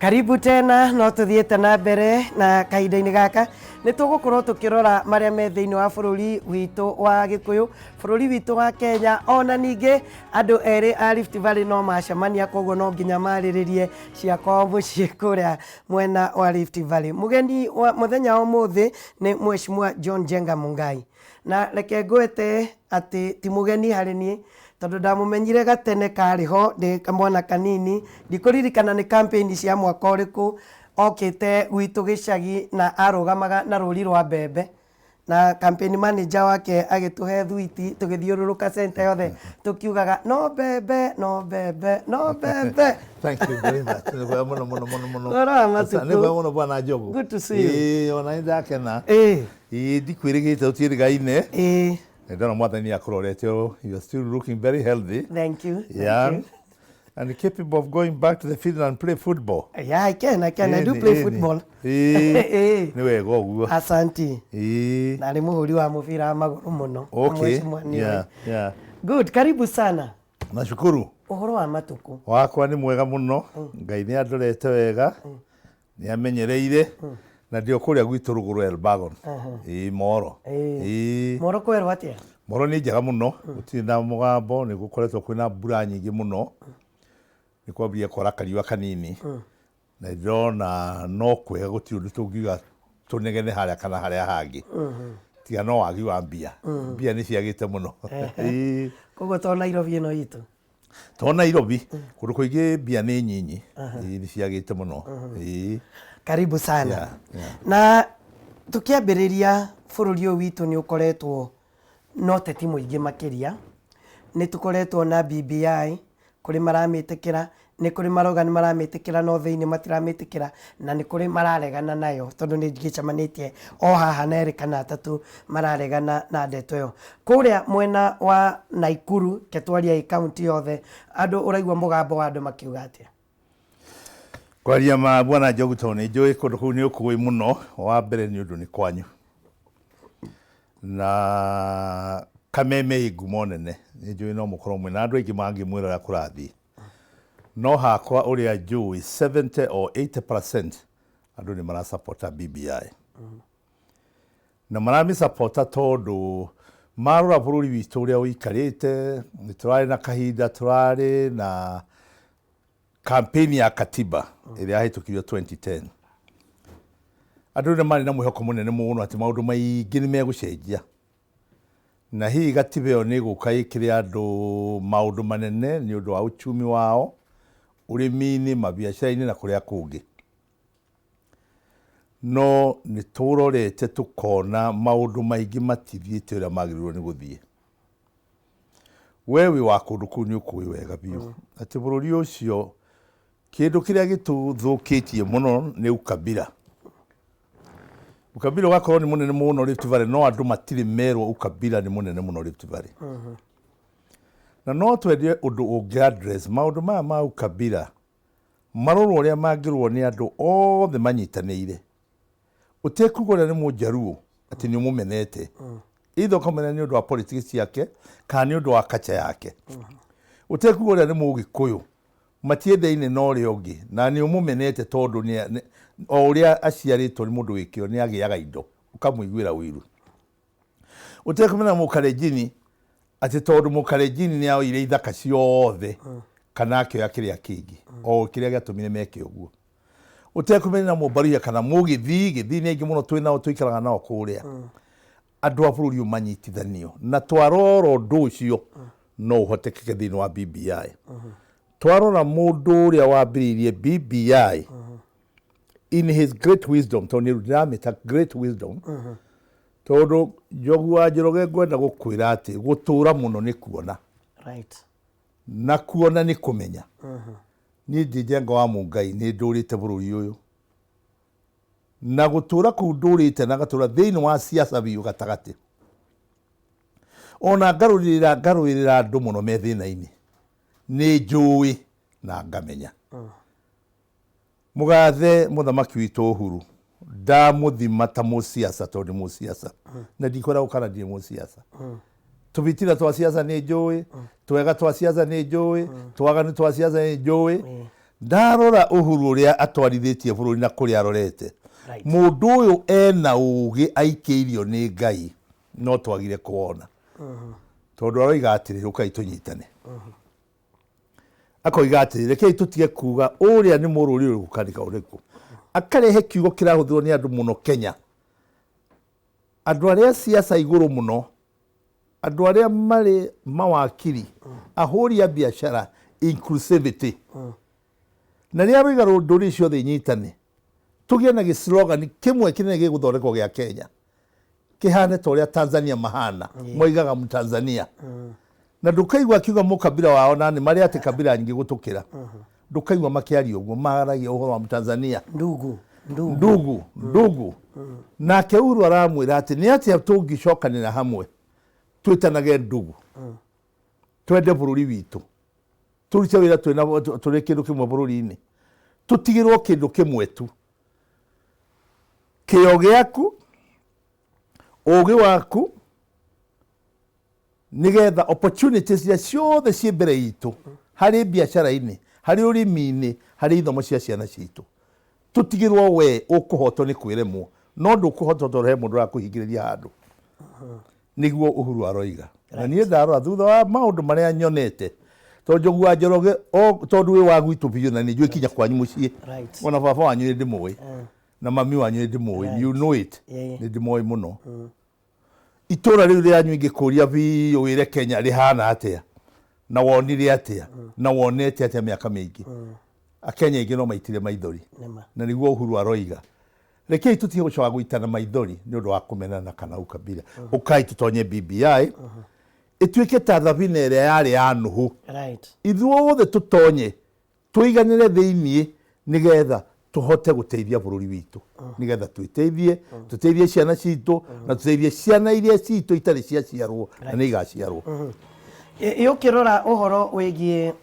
Karibu tena no tuthiete na mbere na kahinda-ini gaka ni tugukorwo tukirora maria me thiini wa bururi witu wa Gikuyu, bururi witu wa Kenya, ona ningi andu eri a Rift Valley no macemania, koguo no nginya mariririe ciakwa mucii kuria mwena wa Rift Valley. Mugeni wa muthenya wa muthi ni Mheshimiwa Hon.Njenga Mungai, na reke ngwete ati ti mugeni hari ni tondu ndamumenyire gatene kariho ndi kamwana kanini, ndikuririkana ni campaign cia mwaka uriku okite gwitu gicagi na arugamaga na ruri rwa mbembe, na campaign manager wake agituhe thwiti tugithiururuka center yothe tukiugaga no mbembe no mbembe no mbembe. Thank you very much. Mono. Ora bwana Jogo. Good to see you. Ona ndakena. Ndikwirigite utirigaine. Ndona mwathani akurorete. You are still looking very healthy. Thank you. Yeah. Thank you. And capable of going back to the field and play football. Yeah, I can. I do play football. Niwe go. Asante. Na ni muhuri wa mupira wa maguru muno. Okay. Yeah. Good. Karibu sana. Nashukuru. Uhoro wa matuku. Wakwa ni mwega muno. Ngai ni andorete wega. Ni amenyereire. Na ndio kuria gwitu ruguru Elbagon. Moro. Moro kwerwo atia? Moro ni njega muno. Utinda mugambo ni gukoretwo kwina mbura nyingi muno. Ni kwambia kora kariwa kanini. Na ndona no kwega guti undu tungiuga tunegene haria kana haria hangi. Tiga no wagi wa mbia. Mbia ni ciagite muno. Koguo to Nairobi ino itu. To Nairobi kundu kuingi mbia ni nyinyi. Ni ciagite muno. Karibu sana. Na tukiambiriria bururi uyu witu ni ukoretwo no teti muingi makiria, ni tukoretwo na BBI kuri maramitikira, ni kuri maroga ni maramitikira, no thiini matiramitikira, na ni kuri mararegana nayo tondu ni ngicamanitie o haha na erikana atatu mararegana na ndeto yo. Kuria mwena wa Naikuru ketwaria county yothe andu uraigwa mugambo wa andu makiuga atia? Kwaria ma bwana Jogu tone njui kundu kuu ni ukui muno. Wa mbere ni undu ni kwanyu na Kameme igumo nene njui no mukorwo mwina andu aingi mangimwira ya kurathi no hakwa uria njui 70 or 80% andu ni mara supporta BBI na marami supporta tondu marora bururi witu uria uikarite ni turari na kahinda turari na campaign ya katiba iria hitukirio 2010. Andu ni mari na mwihoko munene muno ati maundu maingi ni megucenjia na hii katiba yo ni guka ikire andu maundu manene ni undu wa uchumi wao, urimini, mabiashara-ini na kuria kungi. No ni turorete tukona maundu maingi matithiite uria magirirwo ni guthie. Wewe wa kundu kuu ni ukui wega biu ati bururi ucio kindu kiria gituthukitie muno ni ukabira. Ukabira wakorwo ni munene muno Rift Valley, no andu matiri merwo ukabira ni munene muno Rift Valley. Na no twendie undu ungi address maundu ma ukabira marorwo uria mangirwo ni andu othe manyitaniire. Utekugora ni mujaruo ati ni umumenete itho komena ni undu wa politics yake kana ni undu wa culture yake. Utekugora ni mugikuyu matiendeine no ri ungi na ni umumenete tondu ni o uria aciaritwo ni mundu wikio ni agiaga indo ukamuiguira wiru. Utekumena mukarejini ati tondu mukarejini ni aoire ithaka ciothe kana akioya kiria kingi o kiria gatumire meke uguo. Utekumena mubaruya kana mugithi ni ingi muno twina tuikaraga nao kuria andu a bururi umanyitithanio na twaroro ndu ucio no uhotekeke thiini wa BBI. Twarora mundu uria wambiririe BBI in his great wisdom, tondu niramita great wisdom. Tondu Jogu wa Njoroge ngwenda gukwira ati gutura muno ni kuona. Right. Na kuona ni kumenya. Ni Njenga wa Mungai ni ndurite bururi uyu. Na gutura ku ndurite na gatura thiini wa siasa biu gatagati. Ona garurira andu muno me thina-ini. Ni njui na ngamenya. Mugathe muthamaki witu Uhuru ndamuthima ta musiasa tondu musiasa na ndikora ukana ndi musiasa. Tubitira twa siasa ni njui, twega twa siasa ni njui, twaga ni twa siasa ni njui. ndarora uhuru uria atwarithitie bururi na kuria arorete mundu uyu ena ugi aikiirio ni Ngai no twagire kuona tondu aroiga atiri ukai tunyitane akoiga atiri reke tutige kuga uria ni mururi uri gukanika uriku akarehe kiugo kirahuthirwo ni andu muno Kenya andu aria siasa iguru muno andu aria mari mawakiri ahuri ya biashara inclusivity na ria roiga nduri ciothe inyitane tugie na slogan kimwe kinene giguthondekwo gia Kenya kihane ta uria Tanzania mahana moigaga mu Tanzania na ndukaigwa kiuga mukabira wao nani mari ati kabira nyingi gutukira ndukaigwa makiaria uguo maragia uhoro wa Tanzania ndugu na keuru aramwira ati ni ati tungicokanira hamwe twitanage ndugu twende bururi witu turite wira twina turi kindu kimwe bururi-ini tutigirwo kindu kimwe tu kio giaku ugi waku nigetha opportunities ya ciothe ci mbere itu hari biashara-ini hari urimi-ini hari ithomo cia ciana citu tutigirwo we ukuhotwo ni kwiremwo no ndukuhotwo tondu he mundu akuhingiriria handu niguo uhuru aroiga na nie ndarora thutha wa maundu maria nyonete tondu Njogu wa Njoroge tondu wi wa gwitu biu na ni njui kinya kwanyu mucii ona baba wanyu ni ndimui na mami wanyu ni ndimui you know it ni ndimui muno itura riu ria nyu ingikuria biu wire Kenya rihana atia na wonire atia na wonete atia miaka mingi akenya ingi no maitire maithori na niguo uhuru aroiga rekei tutige gucoka guitana maithori ni undu wa kumenana kana ukabira ukai tutonye BBI ituike ta thabina iria yari ya nuhu ithuothe tutonye tuiganire thiini nigetha tuhote guteithia bururi witu nigetha twiteithie tuteithie ciana citu na tuteithie ciana iria citu itari cia ciarwo na ni igaciarwo yukirora uhoro wigie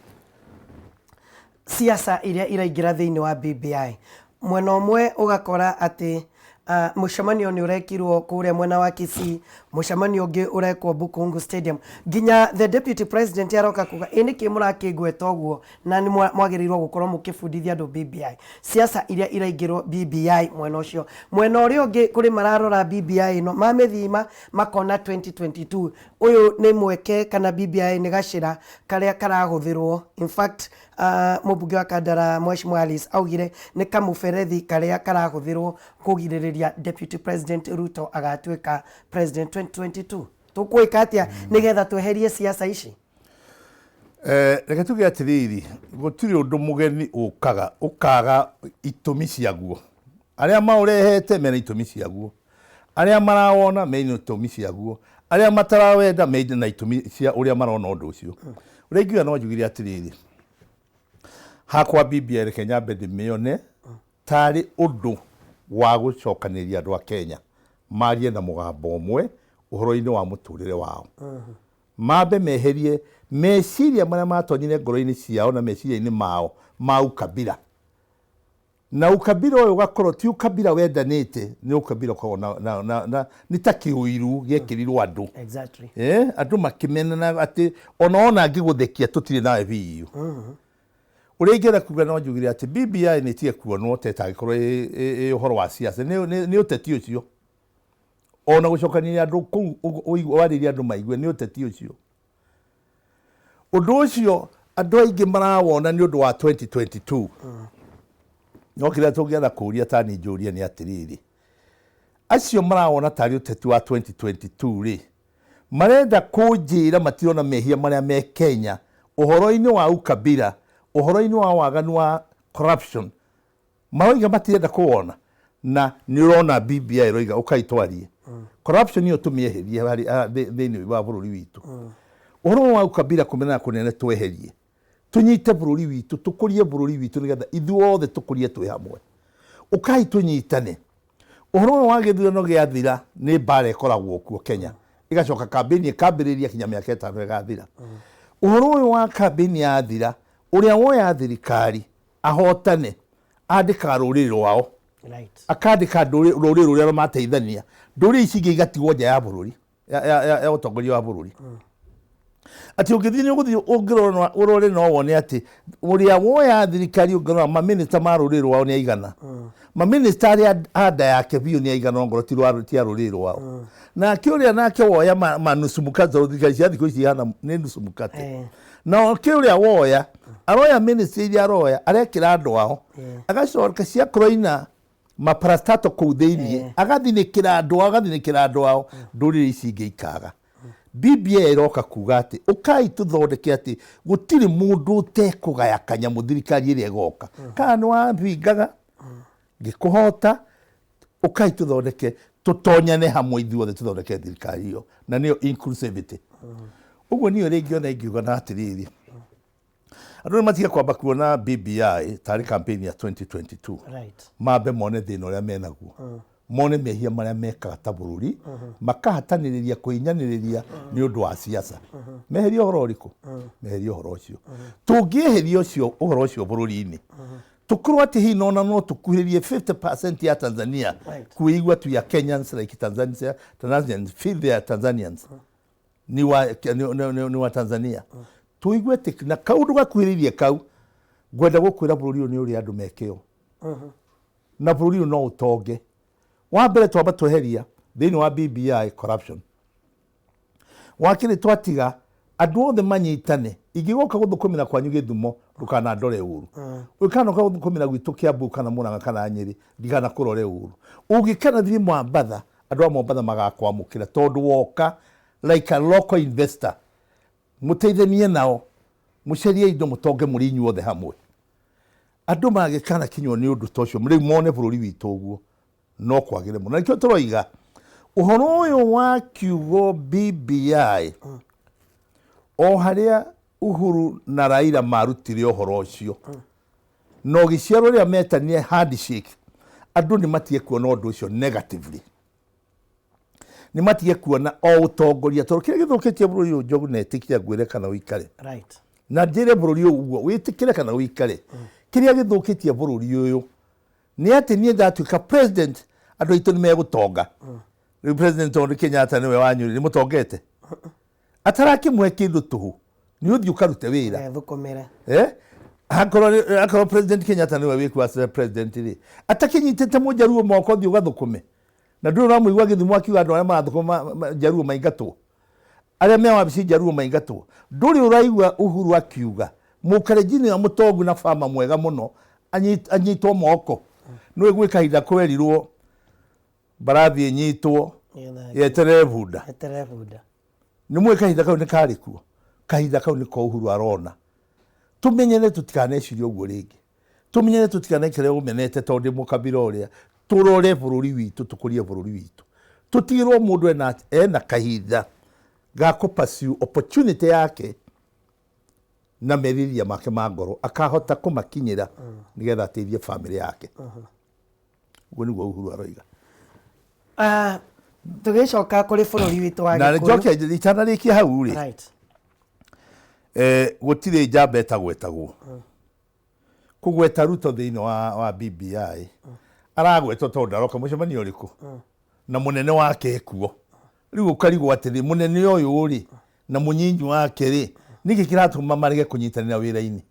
siasa iria iraingira thiini wa BBI mwena umwe ugakora ati mucemanio ni urekirwo kuria mwena wa Kisii mucemanio ungi urekwo Bukungu Stadium ginya the deputy president aroka kuga ini kimurakigweta uguo na ni mwagirirwo gukorwo mukibundithia andu BBI siasa iria iraingirwo BBI mwena ucio mwena uria ungi kuri mararora BBI no mamithima makona 2022 uyu ni mweke kana BBI ni gacira karia karaguthirwo in fact mubunge wa Kandara Mheshimiwa Alice augire ni kamuberethi karia karaguthirwo kugiririria deputy president Ruto agatuika president 2022 tukwika atia nigetha tweherie siasa ici reke tuge atiriri gutiri undu mugeni ukaga itumi ciaguo aria maurehete mena itumi ciaguo aria marawona mena itumi ciaguo aria matarawenda mena itumi cia uria marona undu ucio urengiwa no njugire atiriri hakwa BBI Kenya bedi mione tari undu wa gucokaniria andu a Kenya marie na mugambo umwe uhoro-ini wa muturire wao mabe meherie meciria maria matonyire ngoro-ini ciao na meciria-ini mao ma ukabira na ukabira uyu gakorwo ti ukabira wendanite ni ukabira kwa na nitakiuiru gekirirwo andu andu makimenana ati ona ngiguthekia tutire nawe biu uringera kuga no njugire ati BBI ni tie kuonwo tetagikorwo uhoro wa siasa ni uteti ucio ona gucokania andu wariria andu maigue ni uteti ucio undu ucio andu aingi marawona ni undu wa 2022 no kira tugiatha kuria tani njuria ni atiriri acio marawona tari uteti wa 2022 ri marenda kunjira matirona mehia maria me Kenya uhoro-ini wa ukabira uhoro-ini wa waganu wa corruption maoiga matirenda kuona na ni urona BBI roiga ukaitwarie corruption yo tumieherie thiini wa bururi witu uhoro wa ukabira kumena kunene tweherie tunyite bururi witu tukurie bururi witu nigetha ithuothe tukurie twi hamwe ukai tunyitane uhoro wa githurano giathira ni bare ikoragwo kuo Kenya igacoka kambeni kambiriria kinya miaka 5 igathira uhoro wa kambeni yathira uria woya thirikari ahotane andika ruriri rwao akandika ruriri ruria mateithania nduri ici ingi igatigwo nja ya bururi ya utongoria wa bururi ati ugithi ni uguthi ungirona urore no wone ati uria woya thirikari ungirona ma minister maruriro wao ni aigana ma minister ari ada yake biu ni aigana ngoro ti aruriro wao na kiuria nake woya manusumukaza thirikari cia thiko ici hana ni nusumukate na kiuria woya aroya minister iria aroya arekira andu ao agacoka cia kroina maparastato kuu thiini agathinikira andu ao ndurire ici ingeikaga BBI iroka kuga ati ukai tuthondeke ati gutiri mundu utekugaya kanyamu thirikari iria igoka kana wambingaga gikuhota ukai tuthondeke tutonyane hamwe ithuothe tuthondeke thirikari iyo na niyo inclusivity uguo niyo ringi ona ingiuga na atiriri andu matiga kwamba kuona BBI tari campaign ya 2022 mabe mone thina uria menaguo mone mehia maria mekaga ta bururi makahataniriria kuinyaniriria ni undu wa siasa meheria uhoro uriku meheria uhoro ucio tungieheria ucio uhoro ucio bururi-ini tukorwo ati hi nona no tukuhirie 50% ya Tanzania kuigwa tu ya Kenyans like Tanzanians feel their Tanzanians ni wa Tanzania tuigwe ati na kaundu gakuhiririe kau gwenda gukwira bururi ni uri andu mekeo na bururi no utonge wa mbere twamba tweheria thini wa BBI corruption wakiri twatiga andu othe manyitane ingigoka guthukumira kwanyu Githumo ndukana ndore uru ukana guthukumira gwitu Kiambu kana Murang'a kana Nyeri ndigana kurore uru ugikana thithi Mombatha andu a Mombatha magakwamukira tondu woka like a local investor muteithanie nao mucerie indo mutonge muri inyuothe hamwe andu magikana kinywo ni undu tocio muri mone bururi witu uguo no kwagire muno nikyo turoiga uhoro uyu wa kiugo BBI o haria Uhuru na Raila marutire uhoro ucio no giciaro ria metanie handshake andu ni matie kuona undu ucio negatively ni matie kuona o utongoria to kire githukitie bururi uyu Njogu netikia gwire kana uikare na njire bururi uguo witikire kana uikare kiria githukitie bururi uyu ni ati nie ndatuika president andu aitu ni megutonga ni president Uhuru Kenyatta niwe wanyuri ni mutongete atarakimwe kindu tuhu ni uthi ukarute wira thukumira akoro president Kenyatta niwe wiku as president ri atakinyitete mujaruo moko thi ugathukume na ndu ramuigwa Githumo akiuga andu aria marathukuma jaruo maingatwo aria mewabici jaruo maingatwo nduri uraigwa Uhuru akiuga mukarejini wa mutongu na fama mwega muno anyitwo moko no gwikahinda kwerirwo barathi nyitwo yetere bunda ni mwikahinda kau ni karikuo kahinda kau ni ko Uhuru arona tumenyene tutikanecirio uguo ringi tumenyene tutikanekere umenete tondu mukabira uria turore bururi witu tukurie bururi witu tutigirwo mundu ena kahinda ga pursue opportunity yake na meriria make magoro akahota kumakinyira nigetha ateithie family yake uguo niguo Uhuru aroiga tugicoka kuri bururi witu wa na njoke itana riki hau ri gutire njamba etagwetagwo kugweta Ruto thiini wa BBI aragwetwo tondu aroka mucemanio uriku na munene wake ekuo riu ukarigwo atiri munene uyu ri na munyinyi wake ri niki kiratuma marige kunyitanira wira-ini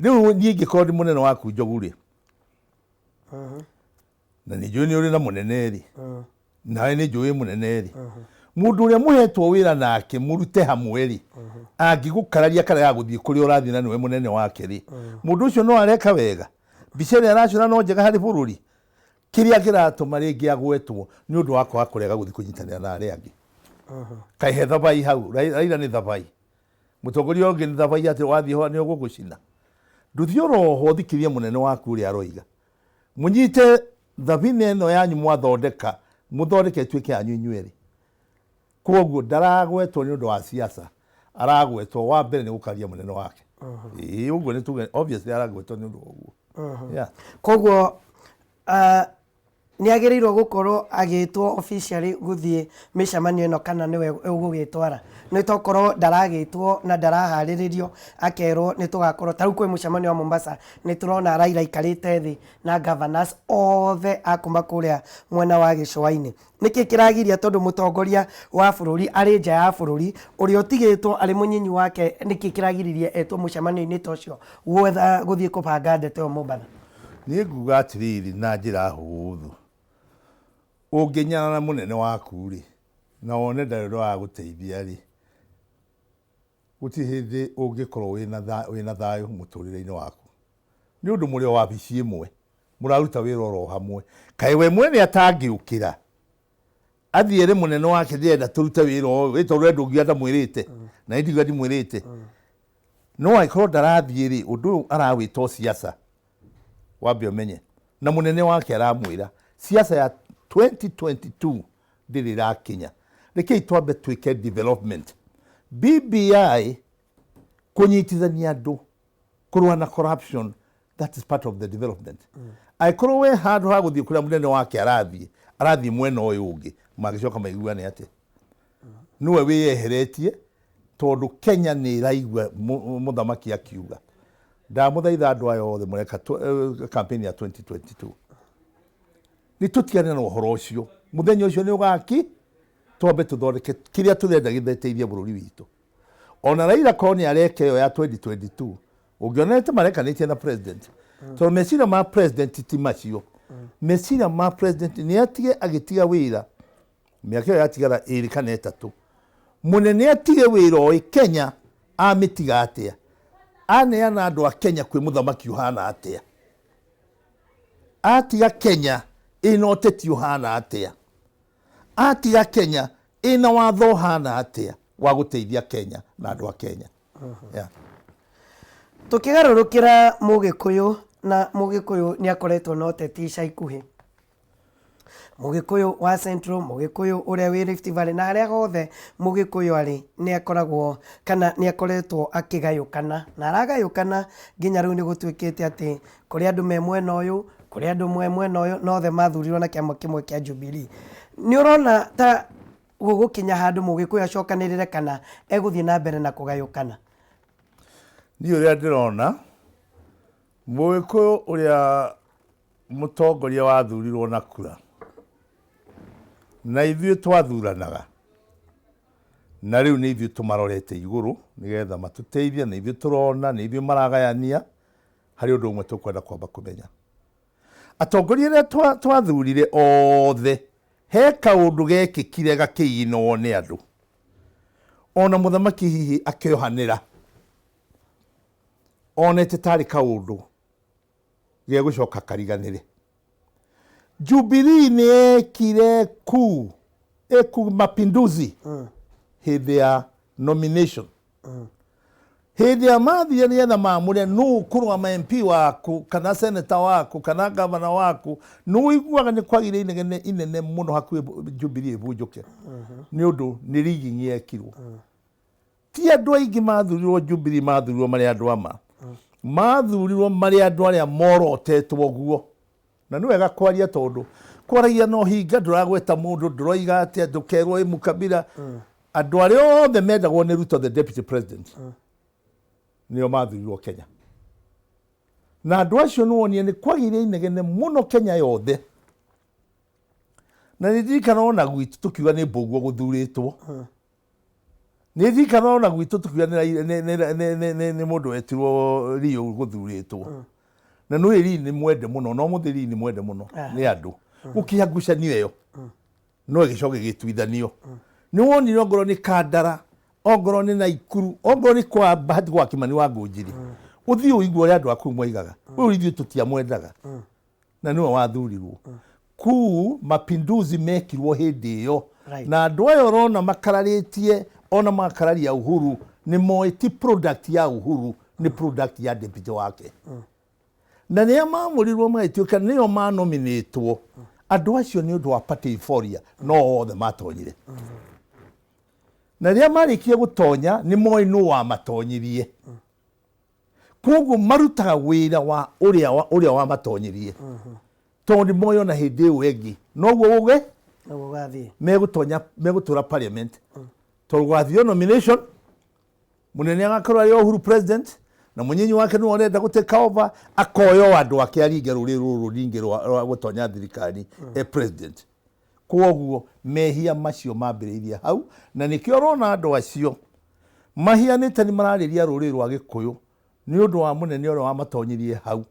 riu nie ngikodi munene waku Njogu ri na ni njui ni uri na munene ri nawe ni njui munene ri mundu uria muhetwo wira nake murute hamwe ri angigukararia kana ya guthii kuri urathi na niwe munene wake ri mundu ucio no areka wega bicere aracura no njega hari bururi kiria kiratuma ringi agwetwo ni undu wako akurega guthii kunyitanira na aria angi kai thabai hau Raila ni thabai mutongoria ungi ni thabai ati wathi ho ni ugugucina nduthio roho thikirie munene waku uri aroiga munyite thabine no yanyu mwathondeka muthondeke twike yanyu inyueri koguo ndaragwetwo ni undu wa siasa aragwetwo wa mbere ni gukaria munene wake uguo ni tuge obviously aragwetwo ni undu uguo koguo ni agereirwo gukorwo agitwo officially guthie micemanio ino kana niwe ugugitwara ni tokorwo ndaragitwo na ndarahariririo akerwo ni tugakorwo tariu kwi mucemanio wa Mombasa ni turona Raila ikarite thi na governors othe akuma kuria mwena wa gicwaini niki kiragiria tondu mutongoria wa bururi ari nja ya bururi uri otigitwo ari munyinyi wake niki kiragiririe etwo mucemanio ini tocio gwetha guthie kubanga ndete o Mombasa ni nguga atiriri na njira huthu unginyana na munene waku ri na wone ndariro wa guteithia ri guti hindi ungikorwo wina thayo muturire-ini waku ni undu muri o wabici imwe muraruta wira oro hamwe kai we mwene atangiukira athiere munene wake ndienda turute wira o we tondu ndungi ndamwirite na indigo ndimwirite no aikorwo ndarathie ri undu arawita siasa wambe umenye na munene wake aramwira siasa ya 2022 ndiri rakinya reke twambe twike development BBI kunyitithania andu kurwa na corruption that is part of the development aikorwo we handu ha guthie kuria munene wake arathie mwena uyu ungi magicoka maiguane ate niwe wiyeheretie tondu Kenya ni iraigua muthamaki akiuga ndamuthaitha andu ayo othe mureka campaign ya 2022 ni tutiane na uhoro ucio muthenya ucio ni ugaki twambe tuthondeke kiria turenda githetheirie bururi witu ona Raila koni areke yo ya 2022 ugionete marekanitie na president to meciria ma president ti macio meciria ma president ni atige agitiga wira miaka ya tigara iri kana etatu munene atige wira o Kenya amitiga atia aneana andu a Kenya kwi muthamaki uhana atia atiga Kenya ina uteti uhana atia atiga Kenya ina watho hana atia wa guteithia Kenya na andu a Kenya tukigarurukira Mugikuyu na Mugikuyu ni akoretwo na uteti ica ikuhi Mugikuyu wa Central Mugikuyu uria wi Rift Valley na aria gothe Mugikuyu ari ni akoragwo kana ni akoretwo akigayukana na aragayukana nginya riu ni gutwikite ati kuri andu me mwena uyu kuri andu mwena uyu no the mathurirwo na kiama kimwe kia Jubilee ni urona ta gugukinya handu Mugikuyu acokanirire kana eguthie na mbere na kugayukana ni uria ndirona Mugikuyu uria mutongoria wathurirwo na kura na ithuĩ twathuranaga na riu ni ithuĩ tumarorete iguru nigetha matuteithia na ithuĩ turona na ithuĩ maragayania hari undu umwe tukwenda kwamba kumenya atongoria aria twathurire othe he kaundu gekikire gakiinwo ni andu ona muthamaki hihi akiohanira onete tari kaundu ge gucoka kariganire Jubilee ni ekire mapinduzi hindi ya nomination hindi ya mathia ni etha mamure nu kurwa ma MP waku kana senator waku kana governor waku nu iguaga ni kwagire inene muno hakuhi Jubilee bunjuke ni undu ni rigging yekirwo ti andu aingi mathurirwo Jubilee mathurirwo mari andu ama mathurirwo mari andu aria morotetwo guo na ni wega kwaria tondu kwaragia no hinga nduragweta mundu nduroiga ati ndukerwo imukabira andu aria othe mendagwo ni Ruto the deputy president nio mathurirwo Kenya na andu acio nuonie ni kwagire inegene muno Kenya yothe na ni ndikana ona gwitu tukiuga ni mboguo guthuritwo ni ndikana ona gwitu tukiuga ni mundu wetirwo Rio guthuritwo na no eri ni mwende muno no muthiri ni mwende muno ni andu ukiangucanio iyo no gicoke gitwithanio ni woni ngoro ni Kandara ongoro ni Naikuru ongoro ni kwa Bahati kwa Kimani wa Ngunjiri uthii uigwo ria andu aku moigaga we ithuĩ tutiamwendaga na niwe wathurirwo ku mapinduzi mekirwo hindi iyo na andu ayo rona makararitie ona makararia Uhuru ni moeti product ya Uhuru ni product ya deputy wake na ni amamurirwo maitioka niyo manominatwo andu acio ni undu wa party euphoria no othe matonyire na ria marikie gutonya ni moi nu wa matonyirie koguo marutaga wira wa uria wa matonyirie tondi moyo na hede wegi no gwo gathi megutora parliament to gwathio nomination munene agakorwo ari Uhuru president na munyenyi wake no orenda guteka over akoyo andu ake aringe ruru ringe rwa gutonya thirikari president kwoguo mehia macio mambiriria hau na nikio rona andu acio mahianite ni marariria ruri rwa Gikuyu ni undu wa munene oro wa matonyirie hau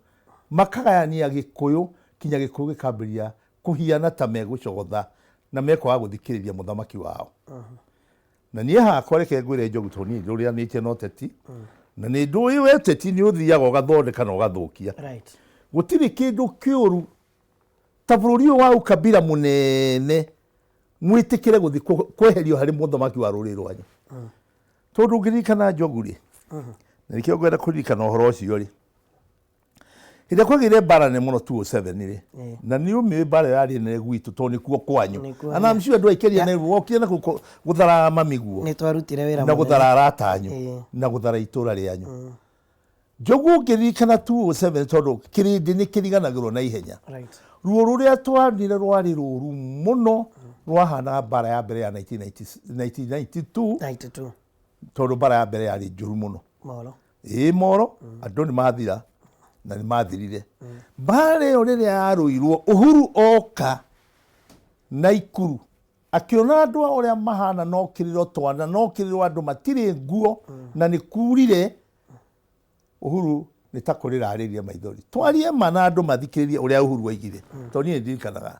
makagayania Gikuyu kinya Gikuyu gikambiria kuhiana ta megucogotha na mekwaga guthikiriria muthamaki wao na nie hakwa reke ngwire Njogu toni ruria nitie no teti na ni ndui we teti ni uthiaga ugathondeka na ugathukia gutiri kindu kiuru ta bururi wa ukabira munene mwitikire guthi kweherio hari muthamaki wa ruri rwanyu tondu ngirikana Njogu ri na nikio ngwenda kuririkana uhoro ucio ri ida kwagire bara ne muno 207 ri na ni umi bara yari ne gwitu to ni kuo kwanyu ana mshiwe ndo ikeria ne wokire na guthara mamiguo ni twarutire wira na guthara ratanyu na guthara itura rianyu Njogu ngirikana 207 tondu kirindi ni kiriganagirwo na ihenya ruo ruria twanire rwari ruru muno rwahana bara ya mbere ya 1992 tondu bara ya mbere yari njuru muno moro andu ni mathira na ni mathirire bare orire yaruirwo Uhuru oka na Ikuru akiona andu oria mahana no kiriro twana no kiriro andu matire nguo na ni kurire Uhuru ni takurira ariria maithori twarie mana andu mathikiririe uria Uhuru waigire to ni ndirikanaga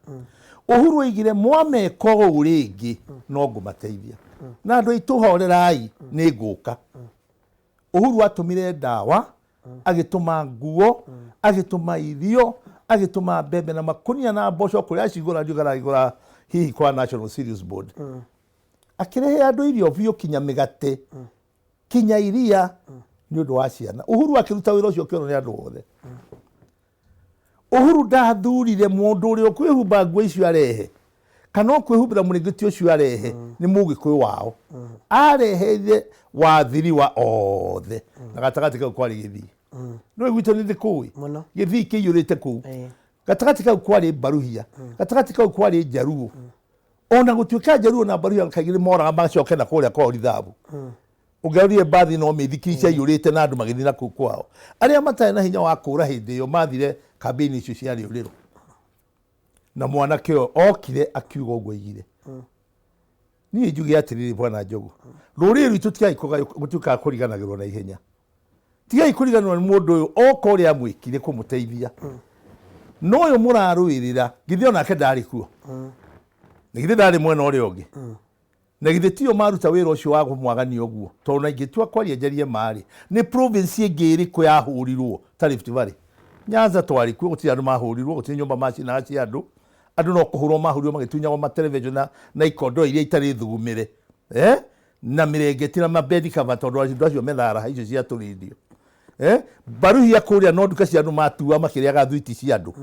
Uhuru waigire mwameko uringi no ngumateithia na andu ituhorerai ni nguka Uhuru atumire dawa agituma nguo agituma irio agituma mbembe na makunia na mboco kuria cigura igura hihi kwa National Cereals Board akirehe andu irio biu kinya migate kinya iria ni undu wa ciana Uhuru akiruta wira ucio kiono ni andu othe Uhuru ndathurire mundu uri kwihumba nguo icio arehe kana kwihumbira muringiti ucio arehe ni Mugikuyu wao areheire wathiri wa othe na gatagati ka kwari Githii no gwito ni thikui Githii kiyurite ku gatagati ka kwari Baruhia gatagati ka kwari Jaruo ona gutuika Jaruo na Baruhia kagire mora macoke na kuria kwa Rithabu ugarie bathi no mithikiricia yurite na andu magithi na ku kwao aria matari na hinya wa kura hindi yo mathire kambini icio ciari uriro na mwana kio okire akiuga ugo igire ni njugi atiriri bwana Njogu ruri rwitu tigai gutuka kuriganagirwo na ihenya tigai kuriganwo ni mundu uyu oko ria mwikire kumuteithia no yo muraruirira githi ona ke ndari kuo ni githi ndari mwena uri ungi na githi tio maruta wira ucio wa kumwagania uguo to na ingitua kwaria njarie mari ni province ingiri ko yahurirwo ta Rift Valley Nyanza twari kuo gutiri andu mahurirwo gutiri nyumba maci na aci andu no kuhurwo mahurirwo magitunyagwo ma television na ikondo iria itari thugumire na mirengeti na mabedi kava tondu acio methara icio cia turindio Baruhia kuria no nduka cia andu matua makiriaga thwiti cia andu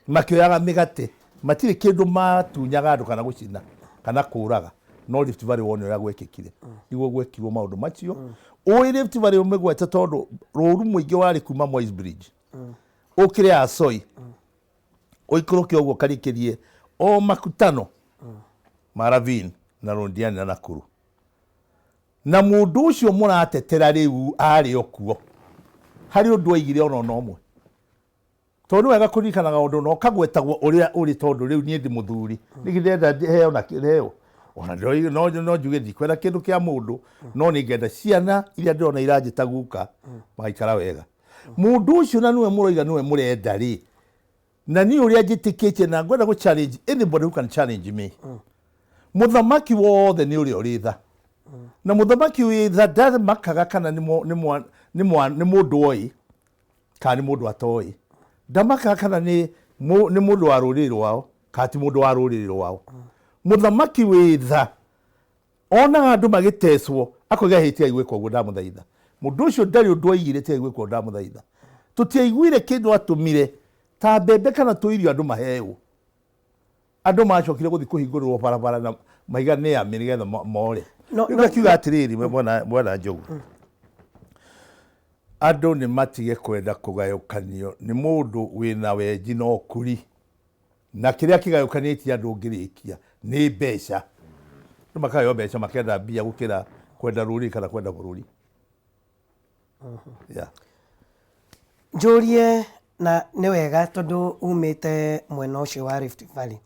makioyaga migate matire kindu matunyaga andu kana gucina kana kuraga no Rift Valley wone uria gwekikire igwo gwekirwo maundu macio o Rift Valley umegweta tondu ruru muingi wari kuma Moi's Bridge ukire Asoi oikoroke ogwo karikirie o makutano Maravin na Rondiani na Nakuru na mundu ucio muratetera riu ari okuo hari undu aigire ono nomwe tondu wega kurikanaga undu no kagwetagwo uria uri tondu riu nie ndi muthuri nigithenda heo na kireo ona no njuge ndikwenda kindu kia mundu no ningenda ciana iria ndona iranjita guka magaikara wega mundu ucio na niwe muroiga niwe murenda ri na ni uria njitikitie na ngwenda go challenge anybody who can challenge me muthamaki wothe ni uria uritha na muthamaki witha ndari makaga kana ni mundu oi kana ni mundu atoi ndamakaga kana ni mundu wa ruriri rwao kati mundu wa ruriri rwao muthamaki witha ona andu magiteswo akoiga hitia igwekwo guo ndamuthaitha mundu ucio ndari undu aigire tia igwekwo ndamuthaitha tutiaiguire kindu atumire ta mbembe kana tuirio andu maheo andu macokire guthi kuhingurwo barabara na maiga ne ya mirigetha more no kiuga atiriri mwana Njogu andå nä matige kwenda kå gayåkanio nä må ndå wä na wenji no kuri na kä rä a kä gayåkanä tie andå ngä rä kia nä mbeca nä makayo mbeca makenda mbia gå kä ra kwenda rå rä kana kwenda bå rå ri. Njũrie na nĩ wega tondũ umĩte mwena ũcio wa Rift Valley.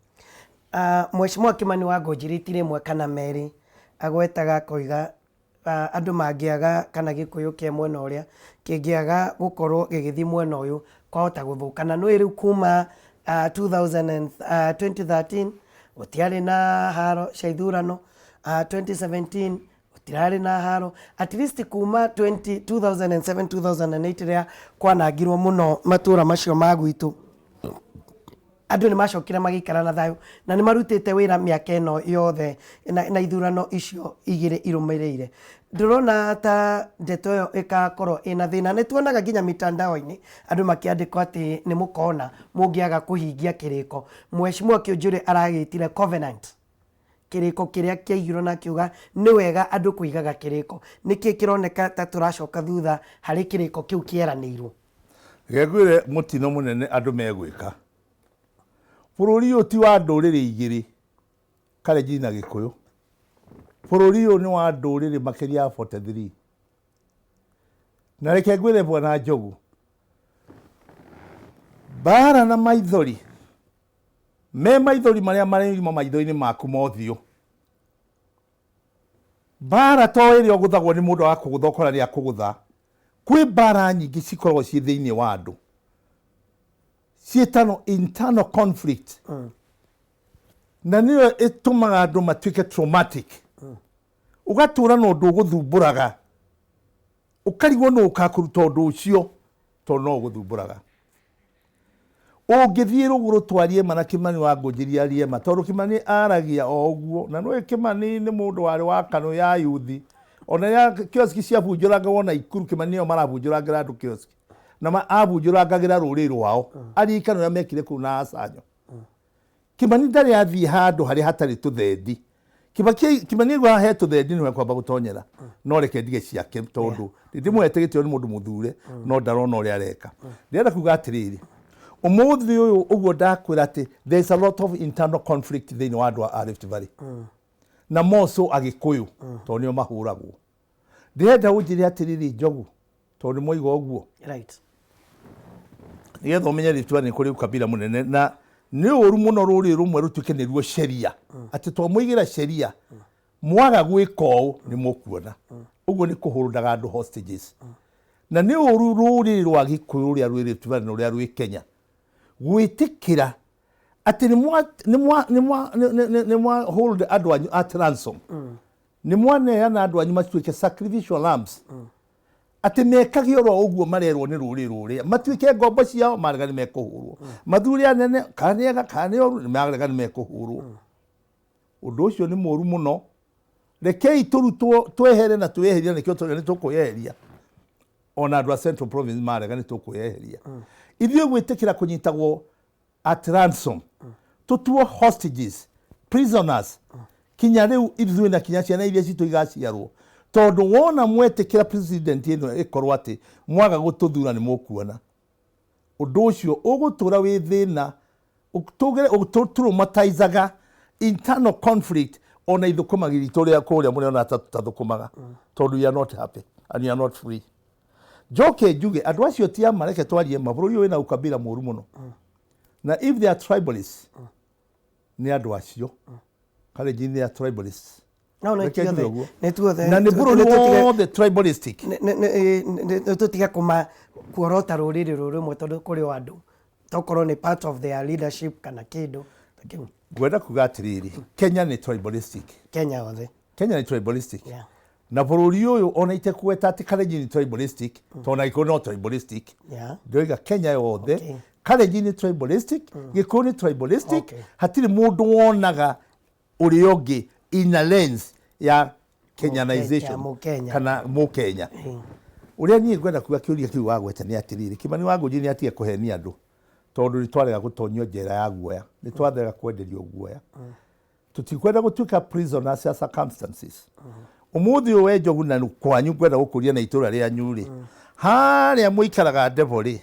Mheshimiwa Kimani Wangũnjirĩti rĩmwe kana merĩ agwetaga koiga andũ mangĩaga kana gĩkũyũ kĩa mwena ũrĩa kĩngĩaga gũkorwo gĩgĩthiĩ mwena ũyũ kwahota gũthũkana. Nĩ rĩu kuma 2013 gũtiarĩ na haro cia ithurano, 2017 gũtirarĩ na haro, at least kuma 2007 2008 rĩrĩa kwanangirwo mũno matũra macio ma gwitũ andũ nĩ macokire magĩikara na thayũ na nĩ marutĩte wĩra mĩaka ĩno yothe na ithurano icio igĩrĩ irũmĩrĩire. Ndĩrona ta ndeto ĩyo ĩgakorwo ĩna thĩna. Nĩ tuonaga nginya mitandao-inĩ andũ makĩandĩkwo atĩ nĩ mũkona mũngĩaga kũhingia kĩrĩko. Mheshimiwa Kĩũnjũrĩ aragĩtire covenant, kĩrĩko kĩrĩa kĩaigirwo na kiuga nĩ wega andũ kũigaga kĩrĩko. Nĩkĩ kĩroneka ta tũracoka thutha harĩ kĩrĩko kĩu kĩeranĩirwo? Gegwĩre mũtino mũnene andũ megwĩka. Bũrũri ũyũ ti wa ndũrĩrĩ igĩrĩ, Kalenjin na Gĩkũyũ. Bũrũri ũyũ nĩ wa ndũrĩrĩ makĩria ya 43. Na reke ngwĩre Bwana Njogu, mbara na maithori me maithori marĩa marĩuma maitho-inĩ maku mothiũ. Mbara to ĩrĩa ũgũthagwo nĩ mũndũ wa kũgũtha ũkora nĩ akũgũtha. Kwĩ mbara nyingĩ cikoragwo ciĩ thĩinĩ wa andũ ciĩtano internal conflict, na nĩyo ĩtũmaga andũ matuĩke traumatic. Ũgatũra na ũndũ ũgũthumbũraga ũkarigwo nũ ũgakũruta ũndũ ũcio tondũ no ũgũthumbũraga. Ũngĩthiĩ rũgũrũ twarie mana Kimani Wangũnjiri arie ma tondũ Kimani aragia o ũguo, na nĩ Kimani nĩ mũndũ warĩ wa kanũ ya yuthi. Ona ya kioski ciabunjũraga wona Ikuru Kimani ĩyo marabunjũragĩra andũ kioski na abunjũrangagĩra rũrĩrĩ rwao aririkana ũrĩa mekire kũu na Acanyo. Kimani ndarĩ athiĩ handũ harĩa hatarĩ tũthendi. Kimani gwa he tũthendi nĩwe kwamba gũtonyera, no reke ndige ciake tondũ ndĩmwete gĩtĩo nĩ mũndũ mũthure no ndarona ũrĩa areka. Ndĩrenda kuuga atĩrĩrĩ, ũmũthĩ ũyũ ũguo ndakwĩra atĩ there is a lot of internal conflict thĩinĩ wa andũ a Rift Valley na moco Agĩkũyũ tondũ nĩo mahũragwo. Ndĩrenda ũnjĩre atĩrĩrĩ Njogu tondũ moiga ũguo, nĩgetha ũmenye Rift Valley nĩ kũrĩ ũkabira mũnene na nĩ ũru mũno rũrĩrĩ rũmwe rũtuĩke nĩruo sheria, atĩ twamũigĩra sheria mwaga gwĩka ũũ nĩ mũkuona. Ũguo nĩ kũhũrũndaga andũ hostages. Na nĩ ũru rũrĩrĩ rwa Gĩkũyũ rũrĩa rwĩ Rift Valley na rũrĩa rwĩ Kenya gwĩtĩkĩra atĩ nĩ mwa hold andũ anyu at ransom, nĩ mwaneana andũ anyu matuĩke sacrificial lambs, atĩ mekage oro ũguo marerwo nĩ rũrĩrĩ rũrĩa matuĩke ngombo ciao marega nĩ mekũhũrwo. Mathuri anene kanega kane oru nĩ marega nĩ mekũhũrwo. Ũndũ ũcio nĩ mũru mũno. Rekei tũrutwo twehere na twĩeheria, nĩkĩo nĩ tũkwĩeheria. Ona andũ a Central Province marega nĩ tũkwĩeheria. Ithuĩ gwĩtĩkĩra kũnyitagwo at ransom, tũtuo hostages, prisoners, kinya rĩu ithuĩ na kinya ciana iria citũ igaciarwo. Tondũ wona mwetĩkĩra president ĩno ĩkorwo atĩ mwaga gũtũthura nĩ mũkuona. Ũndũ ũcio ũgũtũra wĩ thĩna, ũtũtraumatizaga internal conflict ona ithũkũmagĩra itũ rĩa kũrĩa mũrĩona tũtathũkũmaga tondũ you are not happy and you are not free. Njoke njuge andũ acio ti amareke twarie ma, bũrũri ũyũ wĩna ũkabira mũru mũno. Na if they are tribalists, nĩ andũ acio Kalenjin they are tribalists. No, na nĩ bũrũri wothe tribalistic. Tũtige kuorota rũrĩrĩ rũrũmwe tondũ kũrĩ o andũ tokorwo nĩ part of their leadership kana kĩndũ. Ngwenda kuga atĩrĩrĩ, Kenya nĩ tribalistic. Kenya othe. Kenya nĩ tribalistic. Na bũrũri ũyũ ona itekweta atĩ Kalenjin nĩ tribalistic tondũ na Gĩkũyũ no tribalistic. Ndoiga Kenya yothe Kalenjin nĩ tribalistic, Gĩkũyũ nĩ tribalistic. Hatirĩ mũndũ wonaga ũrĩa ũngĩ in a lens ya Kenyanization kana Mũkenya. Ũrĩa niĩ ngwenda kuga kĩũria kĩu wagweta nĩ atĩrĩrĩ, Kimani Wangũnjiri nĩ atige kũhenia andũ tondũ nĩ twarega gũtonyio njera ya guoya, nĩ twarega kwenderio guoya. Tũtikwenda gũtuĩka prisoners ya circumstances. umuthi we Njogu na kwanyu kwenda gukuria na itura ria nyuri haria muikaraga Ndevori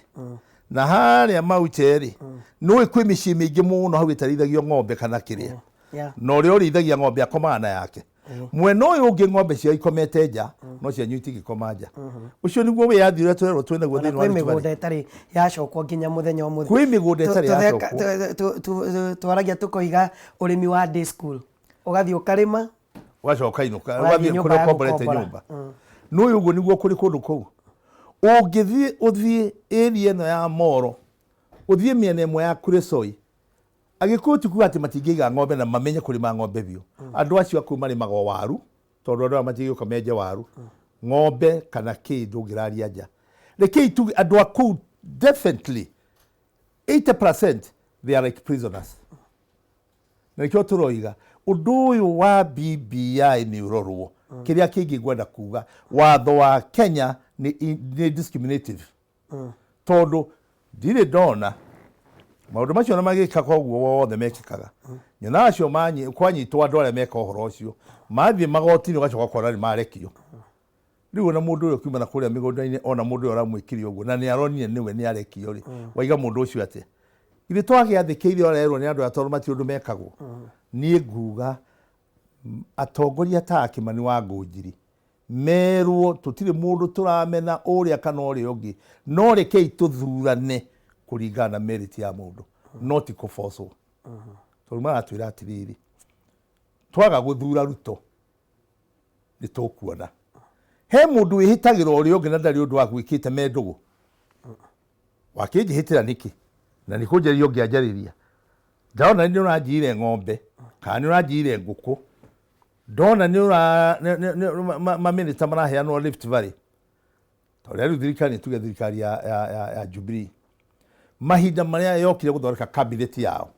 na haria Maucheri no kwi micii mingi muno hau itarithagia ng'ombe kana kiria no ri urithagia ng'ombe akomana yake mwena uyu ungi ng'ombe cia ikomete nja no cia nyuti gikoma nja ucio niguo we yathire twerwo twena guo thini wa migunda itari yacokwo nginya muthenya umwe kwi migunda itari yacokwo twaragia tukoiga urimi wa day school ugathii ukarima ugacoka inuka ugathii kuri komborete nyumba no uyu guo niguo kuri kundu kou uthii area ino ya Moro uthii miena imwe ya Kuresoi agikuti kuga ati matingiga ng'ombe na mamenye kurima ng'ombe biu andu acio akuma ri mago waru tondu andu matingi kumenje waru ng'ombe kana kindu ngiraria nja reke tu andu aku definitely 80% they are like prisoners na kio turoiga undu uyu wa BBI ni urorwo kiria kingi gwenda kuga watho wa Kenya ni discriminative tondu ndire dona maundu macio na magika koguo wothe mekikaga nyona acio manyi kwanyitwo andu aria meka uhoro ucio mathie magotini ugacoka kora ni marekio riu na mundu uyu kiuma na kuria migunda-ini ona mundu uyu aramwikiria uguo na ni aronire niwe ni arekio ri waiga mundu ucio ate ile twagiathikiirie orerwo ni andu atondu mati undu mekagwo nie nguga atongoria ta Kimani wa Ngunjiri merwo tutire mundu turamena uria kana uria ungi no rekei tuthurane kuringana na merit ya mundu not kuforce tondu maratwira atiriri twaga guthura Ruto ni tukuona he mundu wihitagirwo uria ungi na ndari undu wa gwikite mendugu wakijihitira niki na nikunjeria ungianjariria ndona ni uranjire ng'ombe kana ni uranjire nguku ndona ni maminista maraheanwo Rift Valley toria riu thirikari tuge thirikari ya Jubilee mahinda maria yokire guthoreka cabinet yao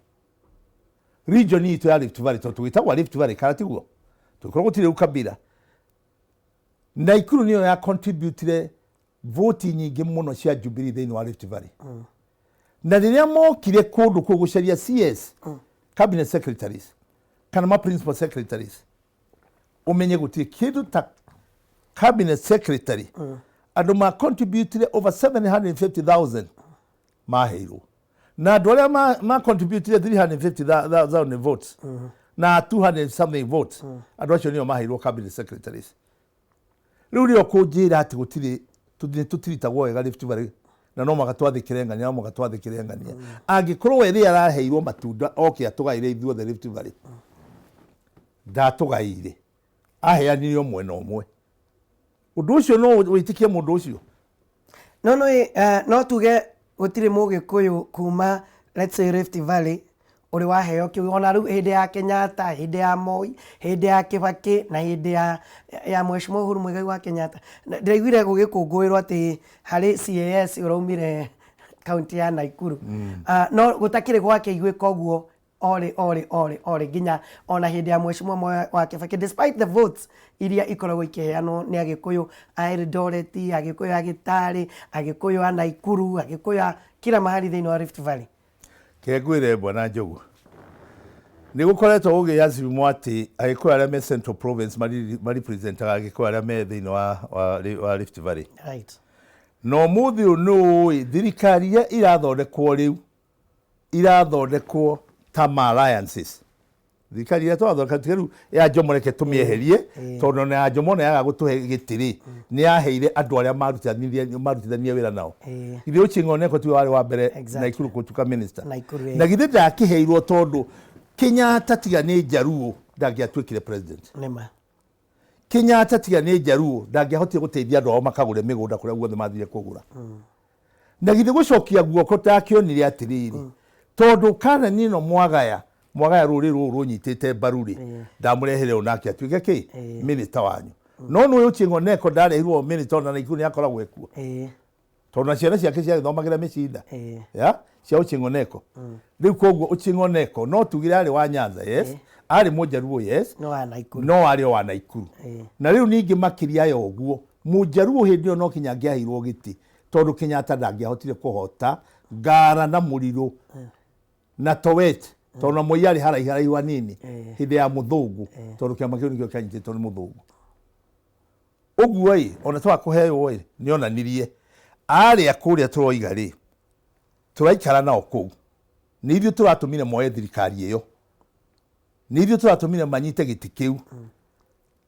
region itu ya Rift Valley tugitagwa Rift Valley kana tiguo tukorwo gutire ukabira Naikuru niyo ya contribute vote nyingi muno cia Jubilee thini wa Rift Valley na riria mokire kundu kugucaria CS cabinet secretaries kana ma principal secretaries umenye gutire kindu ta cabinet secretary andu ma contribute over 750,000 maheirwo na andu aria ma contribute 350,000 votes na 200 something votes andu acio nio maheirwo cabinet secretaries riu rio kunjira ati gutire tutiritagwo wega Rift Valley na no magatwathikirengania no magatwathikirengania angikorwo we araheirwo matunda oke atugaire ithuothe Rift Valley ndatugaire aheanirio mwena umwe undu ucio no witikie mundu ucio no tuge gutire mugikuyu kuma let's say Rift Valley uri waheo kiu ona riu hindi ya Kenyatta hindi ya Moi hindi ya Kibaki na hindi ya Mheshimiwa Uhuru Muigai wa Kenyatta ndiraiguire gugikungwirwo ati hari CAS uraumire county ya Naikuru no gutakire gwake igwika uguo ore ginya ona hindi ya Mheshimiwa wa Kibaki despite the votes iria ikoragwo ikiheanwo ni Agikuyu a Eldoret, Agikuyu a Gitari, Agikuyu a Naikuru, Agikuyu kila mahali thini wa Rift Valley kegwire bwana Njogu ni gukoretwo ugiazimwo ati Agikuyu aria me Central Province mari presentaga Agikuyu aria me thini wa Rift Valley right no muthi no thirikari ya irathondekwo riu irathondekwo Tama alliances thikari ya twathondeka riu ya Njomoreke tumieherie tondu na Njomone yaga gutuhe gitiri ni yaheire andu aria marutithania wira nao ithe Uchingoneko tu wari wa mbere Naikuru kutuka minister na githe ndakiheirwo tondu Kenyatta tiga ni Jaruo ndangiatwikire president nema Kenyatta tiga ni Jaruo ndangiahotire guteithia andu ao makagure migunda kuria guothe mathire kugura na githe gucokia guoko takionire atiriri tondu kana nino mwagaya ruri runyitite baruri ndamurehere onake atuike ki minister wanyu no no Uchingoneko ndarehirwo minister na Naikuru yakoragwo ekuo tondu na ciana ciake cia githomagira micinda ya cia Uchingoneko riu koguo Uchingoneko no tugire ari wa Nyanza yes ari Mujaruo yes no ari wa Naikuru na riu ningi makiria yo guo Mujaruo hindi no kinyangia hirwo giti tondu Kenyatta ndangiahotire kuhota ngara na muriro na Towet tondu Moi ari haraihu hanini hindi ya muthungu tondu kiama kiu nikio kianyititwo ni muthungu Uguo ĩ ona twa kuheo ĩ ni onanirie aria kuria turoiga ri turaikara nao kuu ni ithuĩ turatumire moye thirikari iyo ni ithuĩ turatumire manyite giti kiu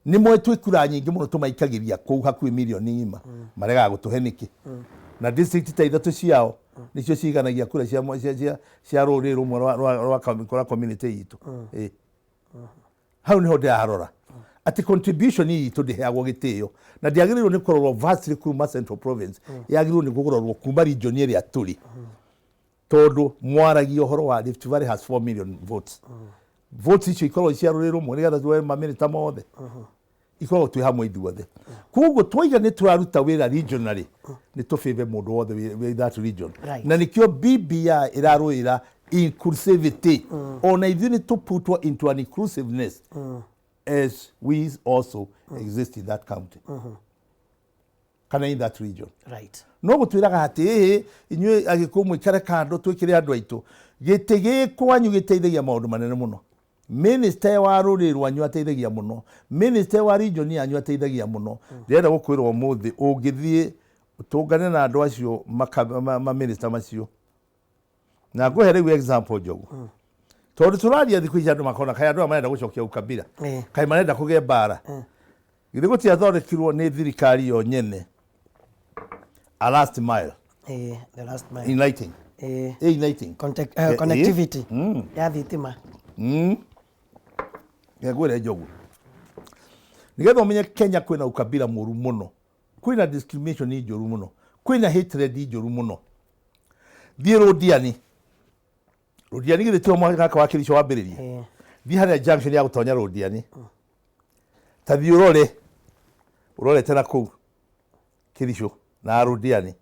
ni moye twikura nyingi muno tumaikagiria kuu hakuhi milioni ima marega gutuhe niki na district ta ithatu ciao nicio ciganagia kura cia rũrĩrĩ rumwe rwa community itu hau niho ndirarora ati contribution itu ndiheagwo gitio na ndiagĩrĩirwo nĩ kũrorwo vastly kuma Central Province yagĩrĩirwo nĩ kũrorwo kuma region ĩrĩa tũrĩ tondu mwaragia ũhoro wa Rift Valley has 4 million votes votes icio ikorwo cia rũrĩrĩ rumwe nĩgetha tuoe maminita mothe ikorwo twĩ hamwe ithuothe koguo twoiga nĩ tũraruta wĩra regionally nĩ tũbĩbe mũndũ wothe wĩ that region na nĩkĩo BBI ĩrarũĩra inclusivity ona ithuĩ nĩ tũputwo into an inclusiveness as we also exist in that county kana in that region no gũtwĩraga atĩ inyuĩ agĩkũyũ mũikare kando twĩkĩre andũ aitũ gĩtĩ gĩkwanyu gĩteithagia maũndũ manene mũno minister wa rũrĩrĩ rwanyu ateithagia mũno minister wa region yanyu ateithagia mũno ndĩrenda gũkwĩra ũmũthĩ ũngĩthiĩ ũtũngane na andũ acio ma minister macio na ngũhe rĩu example Njogu tondu tũraria thikũ ici andũ makona kaĩ andũ marenda gũcokia ukabira kaĩ marenda kũgĩa mbara githĩ gũtiathondekirwo nĩ thirikari yo nyene a last mile the last mile uniting connectivity ya thitima ngwĩre Njogu nĩgetha ũmenye Kenya kwĩna ukabira mũru mũno kwĩna discrimination njũru mũno kwĩna hatred njũru mũno thiĩ Rũdiani githĩ tio mwaka wa Kericho wambĩrĩrie thiĩ harĩa junction ya gũtonya Rũdiani ta thiĩ ũrore tena kũu Kericho na Rũdiani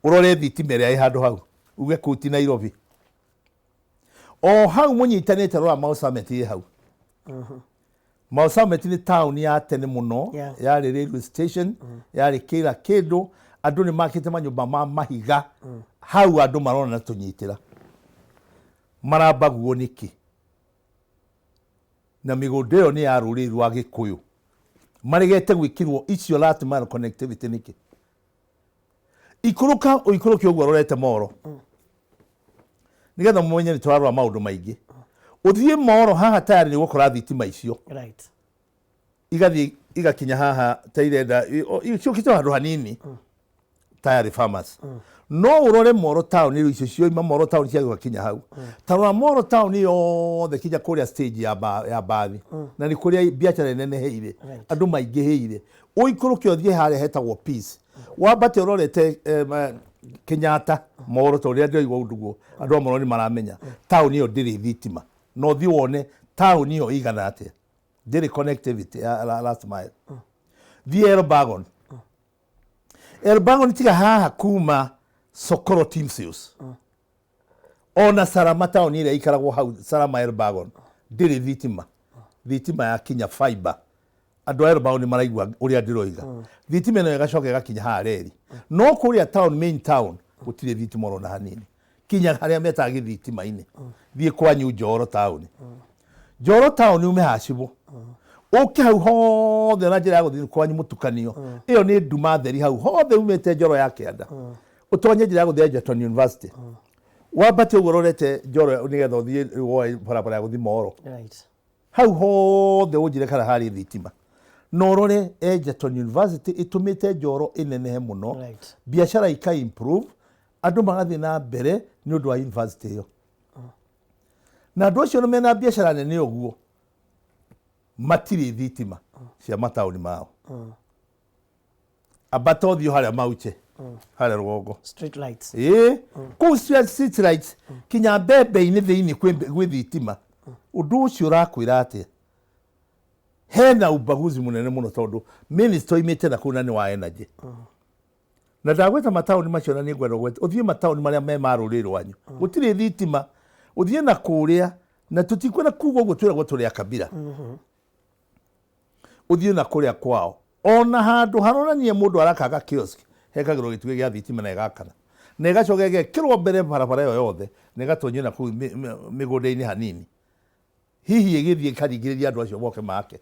ũrore thitima ĩrĩa ĩ handũ hau uge kũu ti Nairobi o hau mũnyitanĩte rora Mau Summit ĩ hau Mau Summit nĩ town ya tene mũno yarĩ railway station yarĩ kĩra kĩndũ andũ nĩ makĩte manyũmba ma mahiga hau andũ marona tũnyitĩra marabaguo niki na mĩgũnda ĩyo nĩ ya rũrĩrĩ rwa Gĩkũyũ maregete gwĩkĩrwo icio last mile connectivity niki ikũrũka ũguo rorete Moro nĩgetha mũmenye nĩ tũrarora maũndũ maingĩ ũthiĩ Moro haha tayarĩ nĩ gũkora thitima icio igathiĩ igakinya haha ta irenda ciũkĩte handũ hanini tayarĩ farmers no ũrore Moro town icio cioima Moro town ciagũkinya hau tarora Moro town yothe kinya kũrĩa stage ya bathi na nĩ kũrĩa biacara neneheire andũ maingĩhĩire ũikũrũke ũthiĩ harĩa hetagwo Peace wambate ũrorete Kenyatta Moro to ũrĩa ndĩraigua ũnduguo andũ a Moro nĩ maramenya town ĩyo ndĩrĩ thitima no thiĩ wone town ĩyo igana atĩa ndĩrĩ connectivity ya last mile thiĩ Elbagon tiga haha kuma Sokoro Timseus ona Sarama town ĩrĩa ikaragwo hau Sarama Elbagon ndĩrĩ thitima ya kinya fiber andũ a Elbagon nĩ maraigua ũrĩa ndĩroiga thitima ĩno ĩgacoka ĩgakinya haha reri no kũrĩa town main town gũtirĩ thitima ona hanini kinya harĩa metaga gĩthitima-inĩ thiĩ kwanyu Njoro town ume hacibũ ũke hau hothe na njĩra ya gũthiĩ kwanyu mũtukanio ĩyo nĩ nduma theri hau hothe umĩte Njoro ya kĩanda ũtonye njĩra ya gũthiĩ Egerton University wambate ũguo ũrorete Njoro nĩgetha ũthiĩ woe barabara ya gũthiĩ Moro hau hothe ũnjĩre kana harĩ thitima no ũrore Egerton University ĩtũmĩte Njoro ĩnenehe mũno biacara ika improve andũ magathiĩ na mbere nĩ ũndũ wa university ĩyo na andũ acio nĩ mena biacara nene ũguo matirĩ thitima cia mataũni mao ambata ũthiĩ harĩa Mauche harĩa rũgongo street lights kũu street lights kinya Mbembe-inĩ thĩinĩ gwĩ thitima ũndũ ũcio ũrakwĩra atĩa hena ubaguzi mũnene mũno tondũ minister oimĩte na kũu na nĩ wa energy na ndagweta mataũni macio na nĩ ngwenda gweta ũthiĩ mataũni marĩa me ma rũrĩrĩ rwanyu gũtirĩ thitima ũthiĩ na kũrĩa na tũtikwenda kuga ũguo twĩragwo tũrĩ a kabira ũthiĩ na kũrĩa kwao ona handũ haronanie mũndũ arakaga kiosk hekagĩrwo gĩtugĩ gĩa thitima na ĩgakana na ĩgacoka ĩgekĩrwo mbere barabara ĩyo yothe na ĩgatonyio na kũu mĩgũnda-inĩ hanini hihi ĩgĩthiĩ ĩkaringĩrĩria andũ acio moke make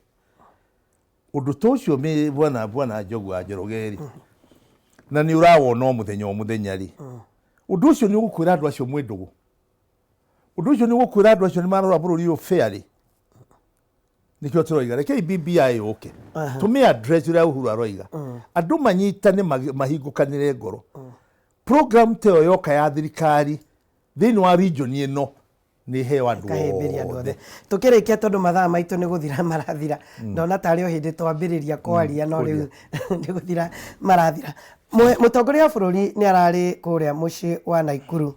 undu tocio me bwana Njogu Njorogeri na ni urawona muthenya ri undu ucio ni ugukwira andu acio mwendugu undu ucio ni ugukwira andu acio ni marora bururi uyu fairly nikio turoiga reke BBI okay tumi address ura Uhuru aroiga andu manyitane mahingukanire ngoro program teo yoka ya thirikari thini wa region ino ni heo andu othe tukirikia tondu mathaa maitu ni guthira marathira ndona tari o hindi twambiriria kwaria no riu ni guthira marathira mutongoria wa bururi ni arari kuria muci wa Naikuru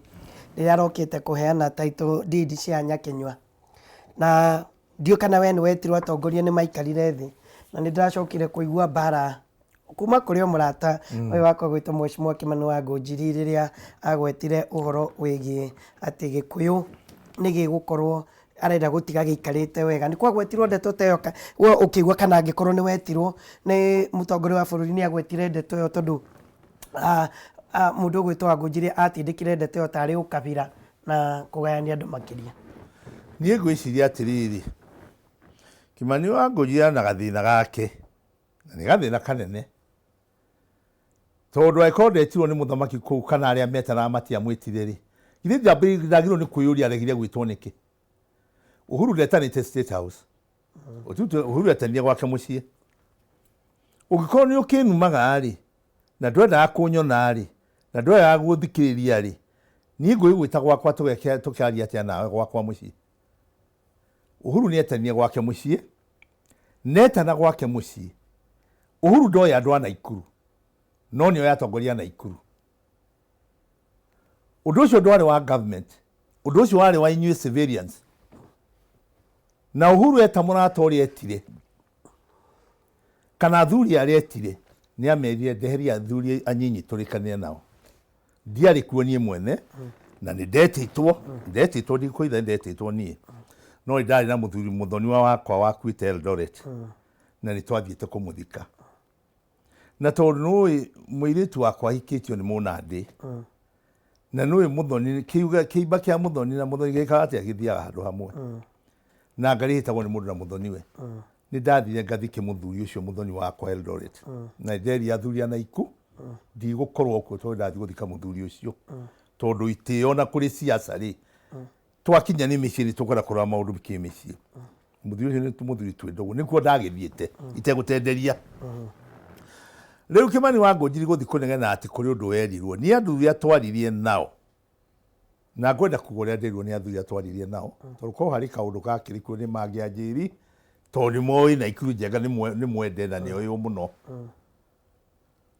riria arokite kuheana title deed cia Nyakenywa na ndio kana we ni wetirwo atongoria ni maikarire thi na ni ndiracokire kuigua bara kuma kuri o murata uyu wakwa gwitwo Mheshimiwa Kimani wa Ngunjiri riria agwetire uhoro wigi ati Gikuyu ni gigukorwo arenda gutiga giikarite wega ni kwagwetirwo ndeto teyoka we ukigwa kana ngikorwo ni wetirwo ni mutongoria wa bururi ni agwetire ndeto yo tondu mundu gwitwo Ngunjiri atindikire ndeto yo tari ukabira na kugayania andu makiria nie gwiciria atiriri Kimani wa Ngunjiri na gathina gake na ni gathina kanene tondu aikondetirwo ni muthamaki kuu kana aria metana matia mwitire ri ithe ndagirwo ni kwiyuria aregire gwitwo niki Uhuru ndetanite State House Uhuru etania gwake mucie ugikorwo ni ukinumaga ri na ndwenda kunyona ri na ndwenda guthikiriria ri ni ngwigwita gwakwa tukiaria atia nawe gwakwa mucie Uhuru ni etania gwake mucie netana gwake mucie Uhuru ndoya andu a Naikuru no ni yatongoria Naikuru undu ucio ndwari wa government undu ucio wari wa inyuĩ civilians na Uhuru eta mũratori etire kana athuri arĩa etire ni amerie ndeheria athuri anyinyi turikanire nao ndiarĩ kuo niĩ mwene na nĩ ndetĩtwo ndikũitha ndetĩtwo niĩ no ndarĩ na muthuri muthoni wakwa wakuĩte Eldoret na nĩ twathiĩte kũmũthika na tondu nũĩ mũirĩtu wakwa ahikĩtio nĩ mũnandĩ na nũĩ muthoni kĩimba kĩa muthoni na muthoni gĩkaga atĩa gĩthiaga handũ hamwe na Ngarĩ ĩtagwo nĩ mũndũ na muthoni we nĩ ndathire ngathike muthuri ũcio muthoni wakwa Eldoret na nderia athuri a Naiku ndigũkorwo kuo tondu ndathi gũthika muthuri ũcio tondu itĩo na kũrĩ siasa rĩ twakinya nĩ mĩciĩ tũkora kũrora maũndũ kĩmĩciĩ muthuri ũcio nĩ muthuri twĩndogo nĩkuo ndagĩthiĩte itegũtenderia Riu Kimani wa Ngunjiri guthi kunegena ati kuri undu werirwo ni athuri atwaririe nao na ngwenda kugoria ndirwo ni athuri atwaririe nao tondu ko hari kaundu gakiri ku ni mangianjiri tondu moi na Ikuru njega ni mwende na ni uyu muno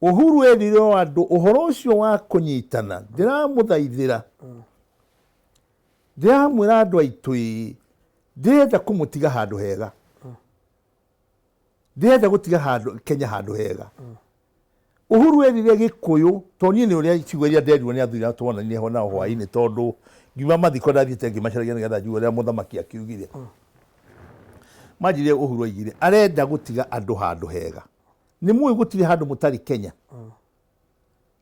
Uhuru erire andu uhoro ucio wa kunyitana ndiramuthaithira ndiramwira andu aitui ndirenda kumutiga handu hega ndirenda gutiga handu Kenya handu hega Uhuru erire Gikuyu toni ni uria cigweria nderirwo ni athuri atwana ni ho na hwaini tondu ngiuma mathiko ndathiĩte ngimacaragia nigetha njuge uria muthamaki akiugire majire Uhuru aigire arenda gutiga andu handu hega ni mui gutire handu mutari Kenya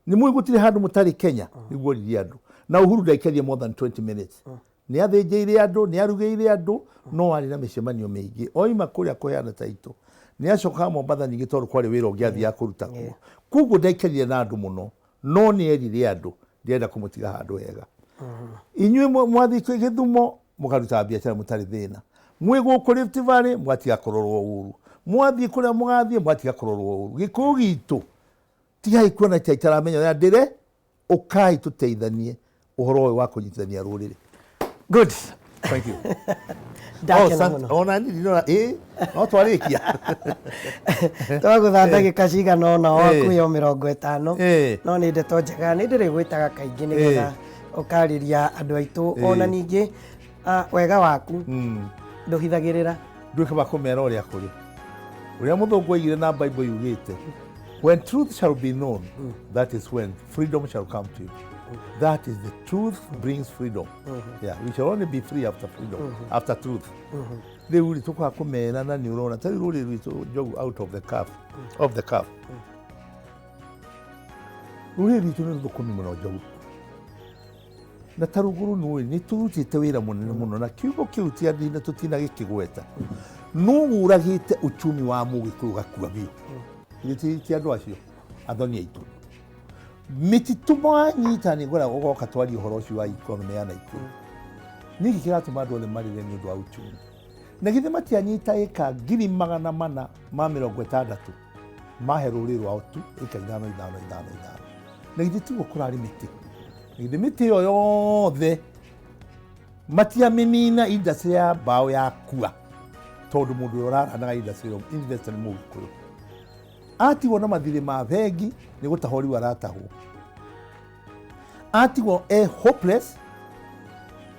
ni mui gutire handu mutari Kenya niguo riri andu na Uhuru ndaikarie more than 20 minutes ni athinjire andu ni arugeire andu no ari na micemanio mingi oima kuria kuheana taito ni acoka Mombatha nyingi tondu kwari wira ungiathia kuruta kuo kuguo ndaikarire na andu muno no ni erire andu ndienda kumutiga handu hega inyuĩ mwathi Githumo mukaruta biacara mutari thina mwi guku Rift Valley mwatiga kurorwo uru mwathi kuria mugathie mwatiga kurorwo uru Gikuyu gitu tigai kuona itaramenya ya ndire ukai tuteithanie uhoro uyu wa kunyitithania ruriri good thank you ona ni no no twarikia twagutha ndagika cigana ona waku yo 50 no ni ndeto njega ni ndiri gwitaga kaingi nigetha ukariria andu aitu ona ningi wega waku nduhithagirira nduke bakomera uria kuri uria muthungu aigire na Bible yugite when truth shall be known that is when freedom shall come to you. That is the truth brings freedom. Yeah, we shall only be free after freedom, after truth. They will talk about kumena na ni urona tari ruri rwitu Njogu out of the calf, ruri rwitu ni thukumi muno Njogu na taruguru ni turutite wira munene muno na kiugo kiu ti athina tutina gikigweta nuguragite uchumi wa Mugikuyu gakua biu ti andu acio athoni aitu mititu mwanyita ni ngora gogoka twari uhoro ucio wa economy ya Naikuru niki kiratuma andu ole marire ni undu wa uchumi na githe matianyita eka 460 mahe rũrĩ rwao tu eka 5 na githe tu gũkũrarĩ mĩtĩ githe mĩtĩ ĩyo yothe matiamĩnina industry ya mbaũ yakua tondũ mũndũ ũrĩa ũraranaga industry ĩyo investor nĩ Mũgĩkũyũ atigwo na mathirĩ ma bengi nĩ gũtahwo rĩu aratahwo atigwo hopeless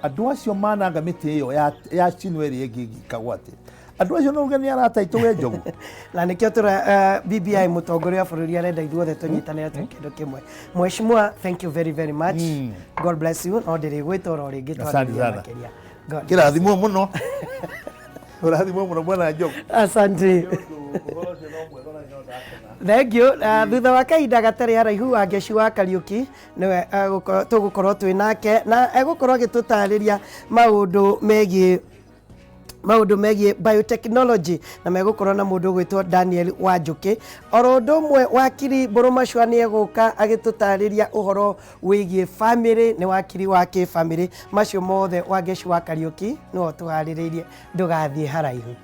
andũ acio mananga mĩtĩ ĩyo ya cinwo ĩrĩa ĩngĩ ĩgĩkagwo atĩ andũ acio no ngeni arataitwo we Njogu na nikio tura BBI mutongoria wa bũrũri arenda ithuothe tunyitanĩre twĩ kĩndũ kĩmwe. Mheshimiwa, thank you very very much. God bless you. No ndĩrĩ gwĩtwo ro rĩngĩ twarĩria makĩria. Kĩrathimwo mũno ũrathimwo mũno mwana Njogu. Asante. Thank you. Thutha wa kahinda gatarĩ haraihu wa Ngeci wa Kariuki niwe tũgũkorwo twĩ nake na egũkorwo agĩtũtarĩria maũndũ megiĩ biotechnology na megũkorwo na mũndũ gwĩtwo Daniel Wanjũkĩ. Oro ũndũ ũmwe wakiri Mbũrũmacua nĩ egũka agĩtũtarĩria ũhoro wĩgiĩ family, nĩ wakiri wa kĩ family. Macio mothe wa Ngeci wa Kariuki nĩwe tũharĩrĩirie, ndũgathiĩ haraihu.